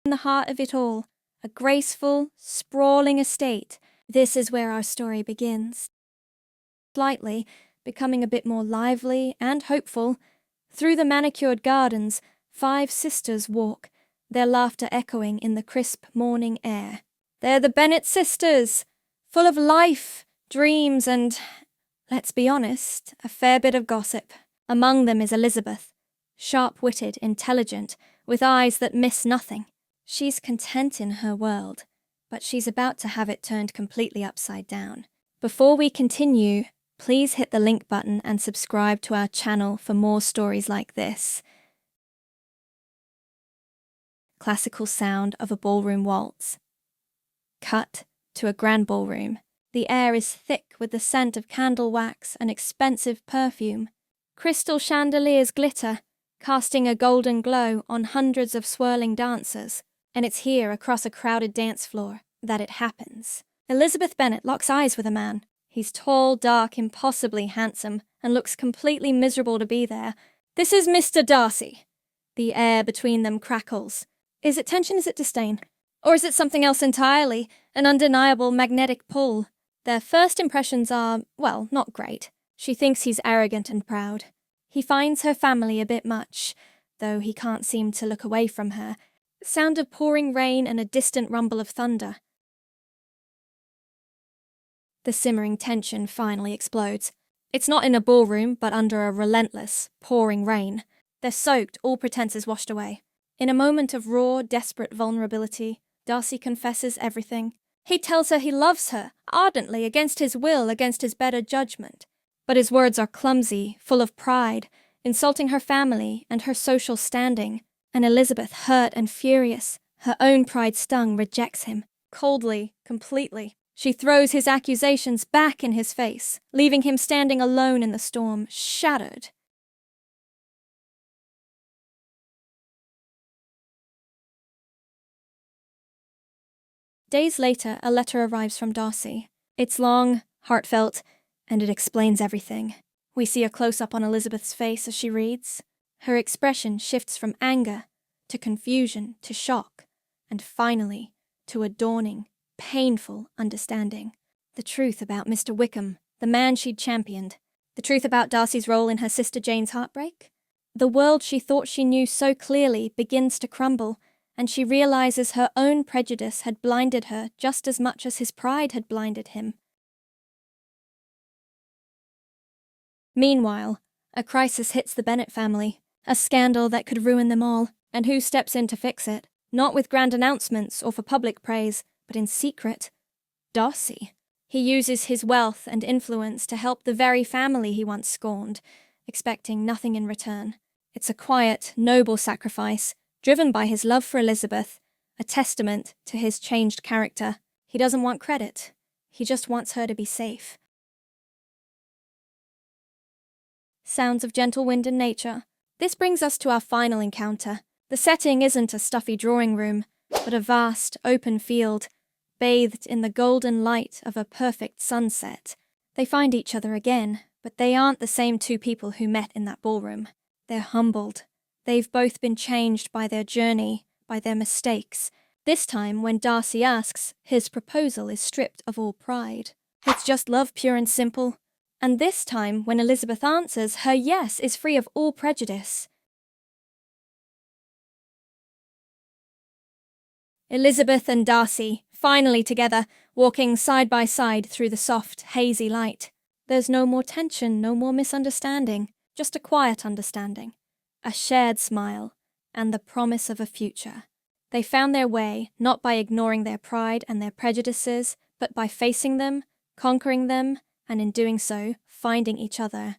the heart of it all, a graceful, sprawling estate. This is where our story begins. Slightly, becoming a bit more lively and hopeful, through the manicured gardens, 5 sisters walk, their laughter echoing in the crisp morning air. They're the Bennet sisters, full of life, dreams, and, let's be honest, a fair bit of gossip. Among them is Elizabeth, sharp-witted, intelligent, with eyes that miss nothing. She's content in her world, but she's about to have it turned completely upside down. Before we continue, please hit the link button and subscribe to our channel for more stories like this. Classical sound of a ballroom waltz. Cut to a grand ballroom. The air is thick with the scent of candle wax and expensive perfume. Crystal chandeliers glitter, casting a golden glow on hundreds of swirling dancers. And it's here, across a crowded dance floor, that it happens. Elizabeth Bennet locks eyes with a man. He's tall, dark, impossibly handsome, and looks completely miserable to be there. This is Mr. Darcy. The air between them crackles. Is it tension, is it disdain? Or is it something else entirely, an undeniable magnetic pull? Their first impressions are, well, not great. She thinks he's arrogant and proud. He finds her family a bit much, though he can't seem to look away from her. Sound of pouring rain and a distant rumble of thunder. The simmering tension finally explodes. It's not in a ballroom, but under a relentless, pouring rain. They're soaked, all pretense is washed away. In a moment of raw, desperate vulnerability, Darcy confesses everything. He tells her he loves her, ardently, against his will, against his better judgment. But his words are clumsy, full of pride, insulting her family and her social standing. And Elizabeth, hurt and furious, her own pride stung, rejects him. Coldly, completely. She throws his accusations back in his face, leaving him standing alone in the storm, shattered. Days later, a letter arrives from Darcy. It's long, heartfelt, and it explains everything. We see a close-up on Elizabeth's face as she reads. Her expression shifts from anger to confusion to shock, and finally to a dawning, painful understanding. The truth about Mr. Wickham, the man she'd championed. The truth about Darcy's role in her sister Jane's heartbreak. The world she thought she knew so clearly begins to crumble, and she realizes her own prejudice had blinded her just as much as his pride had blinded him. Meanwhile, a crisis hits the Bennet family, a scandal that could ruin them all, and who steps in to fix it? Not with grand announcements or for public praise, but in secret. Darcy. He uses his wealth and influence to help the very family he once scorned, expecting nothing in return. It's a quiet, noble sacrifice, driven by his love for Elizabeth, a testament to his changed character. He doesn't want credit. He just wants her to be safe. Sounds of gentle wind and nature. This brings us to our final encounter. The setting isn't a stuffy drawing room, but a vast, open field, bathed in the golden light of a perfect sunset. They find each other again, but they aren't the same 2 people who met in that ballroom. They're humbled. They've both been changed by their journey, by their mistakes. This time, when Darcy asks, his proposal is stripped of all pride. It's just love, pure and simple. And this time, when Elizabeth answers, her yes is free of all prejudice. Elizabeth and Darcy, finally together, walking side by side through the soft, hazy light. There's no more tension, no more misunderstanding, just a quiet understanding, a shared smile, and the promise of a future. They found their way, not by ignoring their pride and their prejudices, but by facing them, conquering them, and in doing so, finding each other.